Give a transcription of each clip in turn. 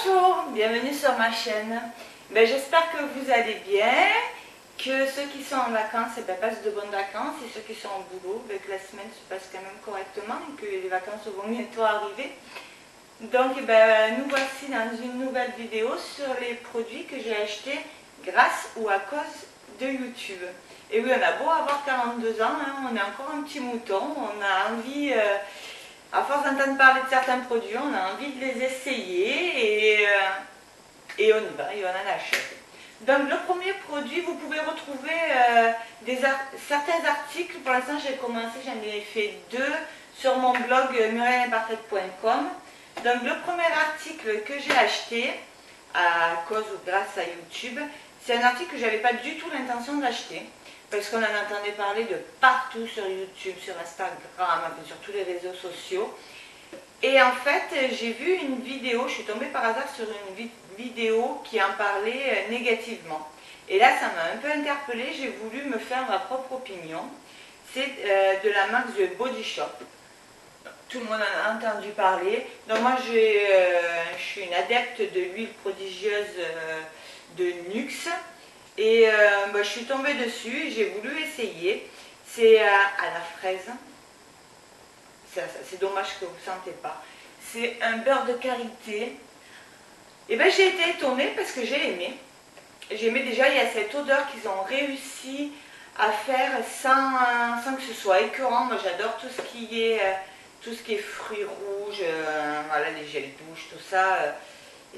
Bonjour, bienvenue sur ma chaîne. J'espère que vous allez bien, que ceux qui sont en vacances passent de bonnes vacances et ceux qui sont au boulot, que la semaine se passe quand même correctement et que les vacances vont bientôt arriver. Donc nous voici dans une nouvelle vidéo sur les produits que j'ai achetés grâce ou à cause de YouTube. Et oui, on a beau avoir 42 ans, hein, on est encore un petit mouton, on a envie... à force d'entendre parler de certains produits, on a envie de les essayer et on y va et on en achète. Donc le premier produit, vous pouvez retrouver certains articles. Pour l'instant j'ai commencé, j'en ai fait 2 sur mon blog muriellimparfaite.com. Donc le premier article que j'ai acheté à cause ou grâce à YouTube, c'est un article que je n'avais pas du tout l'intention d'acheter. Parce qu'on en entendait parler de partout sur YouTube, sur Instagram, sur tous les réseaux sociaux. Et en fait, j'ai vu une vidéo, je suis tombée par hasard sur une vidéo qui en parlait négativement. Et là, ça m'a un peu interpellée, j'ai voulu me faire ma propre opinion. C'est de la marque The Body Shop. Tout le monde en a entendu parler. Donc moi, je suis une adepte de l'huile prodigieuse de Nuxe. Et je suis tombée dessus, j'ai voulu essayer. C'est à la fraise. C'est dommage que vous ne sentez pas. C'est un beurre de karité. Et j'ai été étonnée parce que j'ai aimé. J'ai aimé déjà, il y a cette odeur qu'ils ont réussi à faire sans que ce soit écœurant. Moi j'adore tout ce qui est fruits rouges, voilà, les gels douche, tout ça,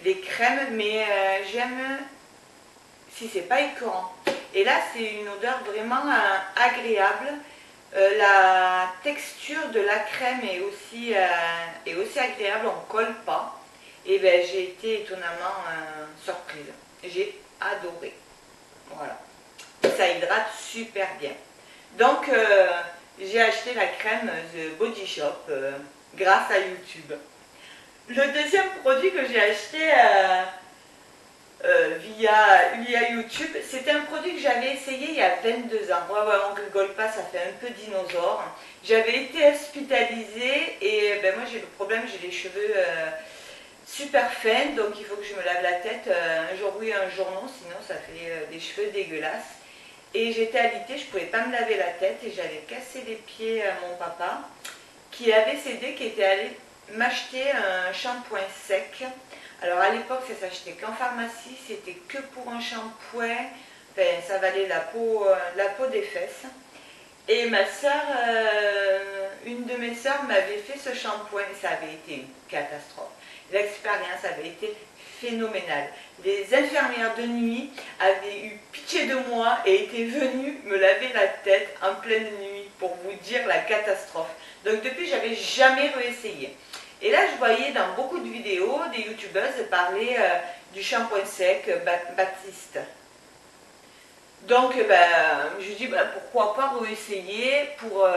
les crèmes, mais j'aime si c'est pas écœurant. Et là c'est une odeur vraiment agréable. La texture de la crème est aussi agréable, on ne colle pas. Et j'ai été étonnamment surprise. J'ai adoré. Voilà. Ça hydrate super bien. Donc j'ai acheté la crème The Body Shop grâce à YouTube. Le deuxième produit que j'ai acheté via YouTube, c'était un produit que j'avais essayé il y a 22 ans. Ouais, on rigole pas, ça fait un peu dinosaure. J'avais été hospitalisée et moi j'ai le problème, j'ai les cheveux super fins, donc il faut que je me lave la tête un jour oui, un jour non, sinon ça fait des cheveux dégueulasses. Et j'étais alitée, je ne pouvais pas me laver la tête et j'avais cassé les pieds à mon papa qui avait cédé, qui était allé m'acheter un shampoing sec. Alors à l'époque ça s'achetait qu'en pharmacie, c'était que pour un shampoing, ça valait la peau des fesses. Et ma soeur, une de mes soeurs m'avait fait ce shampoing et ça avait été une catastrophe. L'expérience avait été phénoménale. Les infirmières de nuit avaient eu pitié de moi et étaient venues me laver la tête en pleine nuit pour vous dire la catastrophe. Donc depuis, j'avais jamais réessayé. Et là, je voyais dans beaucoup de vidéos des youtubeuses parler du shampoing sec Baptiste. Donc, je dis pourquoi pas réessayer pour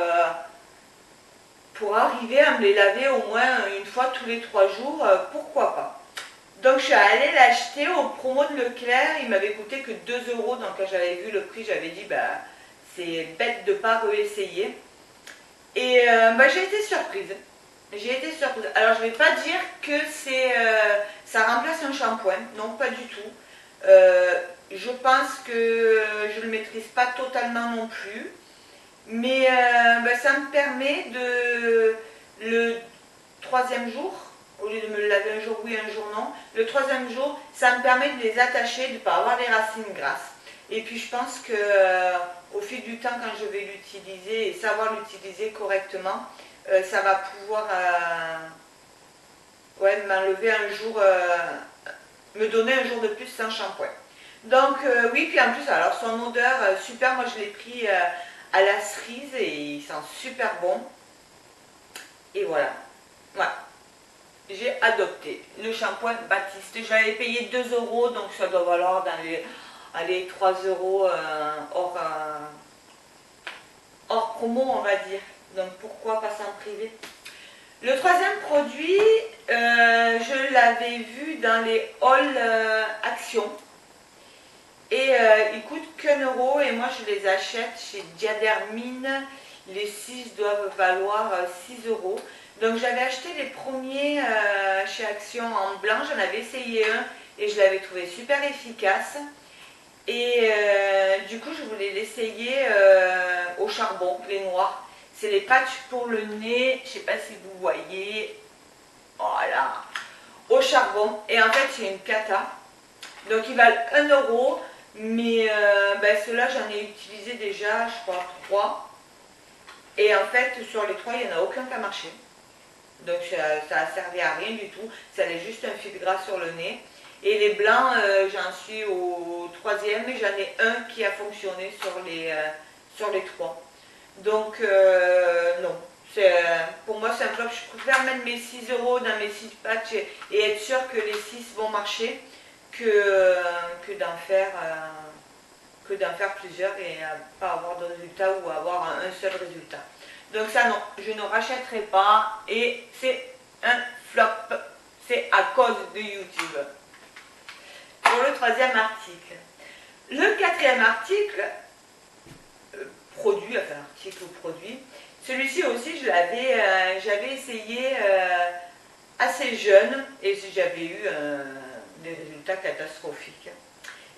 arriver à me les laver au moins une fois tous les 3 jours, pourquoi pas. Donc, je suis allée l'acheter au promo de Leclerc, il m'avait coûté que 2 €, donc quand j'avais vu le prix, j'avais dit, c'est bête de ne pas réessayer. Et j'ai été surprise. J'ai été surprise. Alors, je ne vais pas dire que ça remplace un shampoing. Non, pas du tout. Je pense que je ne le maîtrise pas totalement non plus. Mais ça me permet le 3e jour, au lieu de me le laver un jour oui, un jour non, le 3e jour, ça me permet de les attacher, de ne pas avoir les racines grasses. Et puis, je pense qu'au fil du temps, quand je vais l'utiliser et savoir l'utiliser correctement, ça va pouvoir m'enlever un jour, me donner un jour de plus sans shampoing. Donc oui, puis en plus, alors son odeur, super, moi je l'ai pris à la cerise et il sent super bon. Et voilà, j'ai adopté le shampoing Baptiste. Je l'avais payé 2 €, donc ça doit valoir dans les 3 € hors promo, on va dire. Donc pourquoi pas s'en priver. Le 3e produit, je l'avais vu dans les hauls Action. Et il coûte qu'1 € et moi je les achète chez Diadermine. Les 6 doivent valoir 6 €. Donc j'avais acheté les premiers chez Action en blanc, j'en avais essayé un et je l'avais trouvé super efficace. Et du coup, je voulais l'essayer au charbon, les noirs. C'est les patchs pour le nez, je ne sais pas si vous voyez, voilà, au charbon. Et en fait, c'est une cata. Donc, ils valent 1 euro, mais ceux-là, j'en ai utilisé déjà, je crois, 3. Et en fait, sur les 3, il n'y en a aucun qui a marché. Donc, ça n'a servi à rien du tout. Ça allait juste un fil gras sur le nez. Et les blancs, j'en suis au 3e et j'en ai un qui a fonctionné sur les 3. Donc, non. Pour moi, c'est un flop. Je préfère mettre mes 6 euros dans mes 6 patchs et être sûr que les 6 vont marcher que d'en faire plusieurs et pas avoir de résultat ou avoir un seul résultat. Donc ça, non, je ne rachèterai pas et c'est un flop. C'est à cause de YouTube. Pour le 3e article. Le 4e article, produit, enfin article ou produit, celui-ci aussi j'avais essayé assez jeune et j'avais eu des résultats catastrophiques.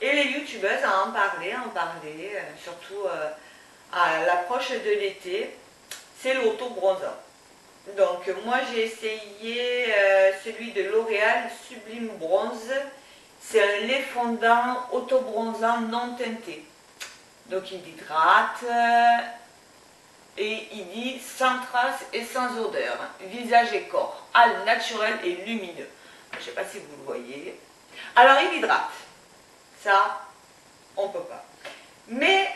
Et les youtubeuses en parlaient, surtout à l'approche de l'été, c'est l'auto-bronzant. Donc moi j'ai essayé celui de L'Oréal Sublime Bronze. C'est un lait fondant auto-bronzant non teinté. Donc il hydrate et il dit sans trace et sans odeur. Visage et corps, hâle naturel et lumineux. Je ne sais pas si vous le voyez. Alors il hydrate. Ça, on ne peut pas. Mais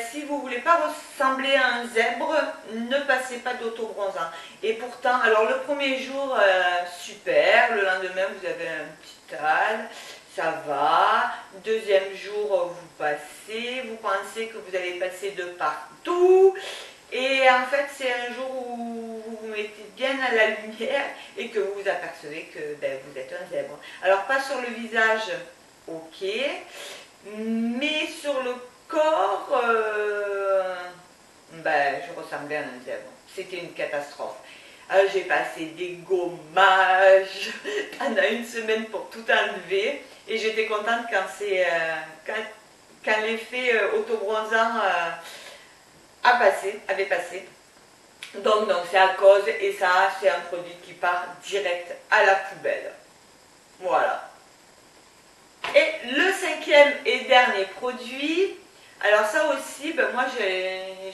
si vous ne voulez pas ressembler à un zèbre, ne passez pas d'auto-bronzant. Et pourtant, alors le premier jour, super, le lendemain vous avez un petit hâle, ça va. Deuxième jour, vous passez, vous pensez que vous allez passer de partout. Et en fait, c'est un jour où vous vous mettez bien à la lumière et que vous vous apercevez que vous êtes un zèbre. Alors pas sur le visage, ok, mais sur le corps, je ressemblais à un zèbre. C'était une catastrophe. J'ai passé des gommages pendant une semaine pour tout enlever et j'étais contente quand l'effet auto-bronzant avait passé. Donc c'est à cause, et ça c'est un produit qui part direct à la poubelle. Voilà. Et le 5e et dernier produit, alors ça aussi, moi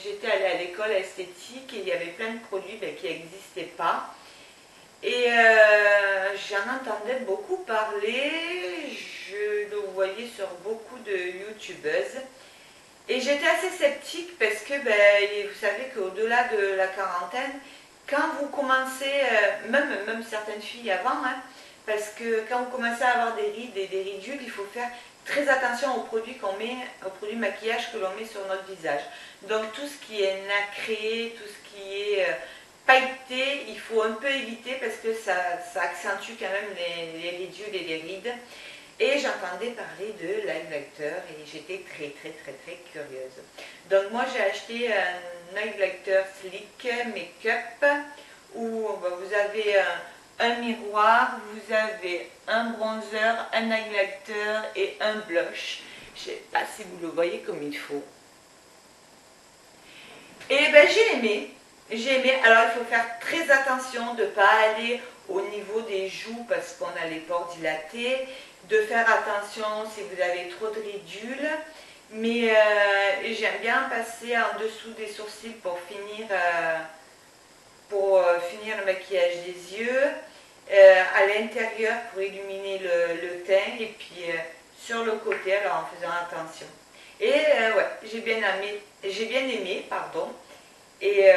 j'étais allée à l'école esthétique et il y avait plein de produits qui n'existaient pas. Et j'en entendais beaucoup parler, je le voyais sur beaucoup de youtubeuses. Et j'étais assez sceptique parce que vous savez qu'au-delà de la quarantaine, quand vous commencez, même certaines filles avant, parce que quand vous commencez à avoir des rides et des ridules, il faut faire très attention aux produits qu'on met, aux produits maquillage que l'on met sur notre visage. Donc tout ce qui est nacré, tout ce qui est pailleté, il faut un peu éviter parce que ça accentue quand même les ridules et les rides. Et j'entendais parler de l'highlighter et j'étais très curieuse. Donc moi j'ai acheté un highlighter Slick Make-up où vous avez un miroir, vous avez un bronzer, un highlighter et un blush. Je ne sais pas si vous le voyez comme il faut. Et j'ai aimé. Alors il faut faire très attention de ne pas aller au niveau des joues parce qu'on a les pores dilatés, de faire attention si vous avez trop de ridules, mais j'aime bien passer en dessous des sourcils pour finir le maquillage des yeux, à l'intérieur pour illuminer le teint et puis sur le côté alors en faisant attention. Et j'ai bien aimé, pardon. Et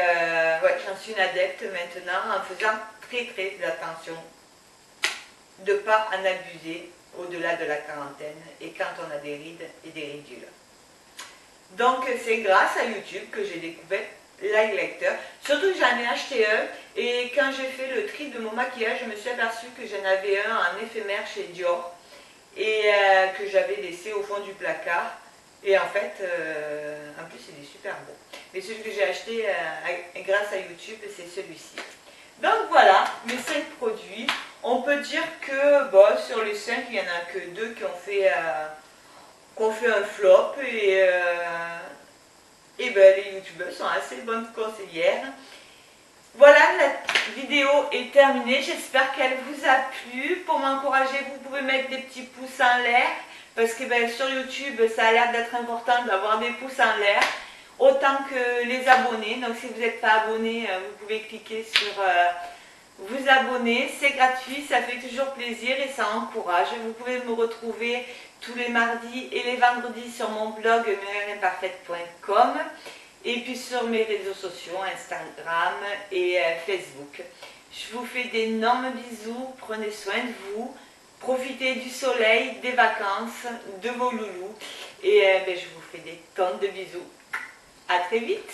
j'en suis une adepte maintenant en faisant très attention de ne pas en abuser au-delà de la quarantaine et quand on a des rides et des ridules. Donc c'est grâce à YouTube que j'ai découvert l'highlighter. Surtout que j'en ai acheté un et quand j'ai fait le tri de mon maquillage, je me suis aperçue que j'en avais un en éphémère chez Dior et que j'avais laissé au fond du placard. Et en fait, en plus il est super beau. Mais celui que j'ai acheté grâce à YouTube, c'est celui-ci. Donc voilà, mes 5 produits. On que bon, sur les 5, il n'y en a que 2 qui ont fait un flop et ben, les youtubeurs sont assez bonnes conseillères. Voilà, la vidéo est terminée, j'espère qu'elle vous a plu. Pour m'encourager, vous pouvez mettre des petits pouces en l'air, parce que ben, sur YouTube, ça a l'air d'être important d'avoir des pouces en l'air, autant que les abonnés. Donc si vous n'êtes pas abonné, vous pouvez cliquer sur vous abonner, c'est gratuit, ça fait toujours plaisir et ça encourage. Vous pouvez me retrouver tous les mardis et les vendredis sur mon blog muriellimparfaite.com. Et puis sur mes réseaux sociaux, Instagram et Facebook. Je vous fais d'énormes bisous, prenez soin de vous, profitez du soleil, des vacances, de vos loulous. Et ben, je vous fais des tonnes de bisous. À très vite!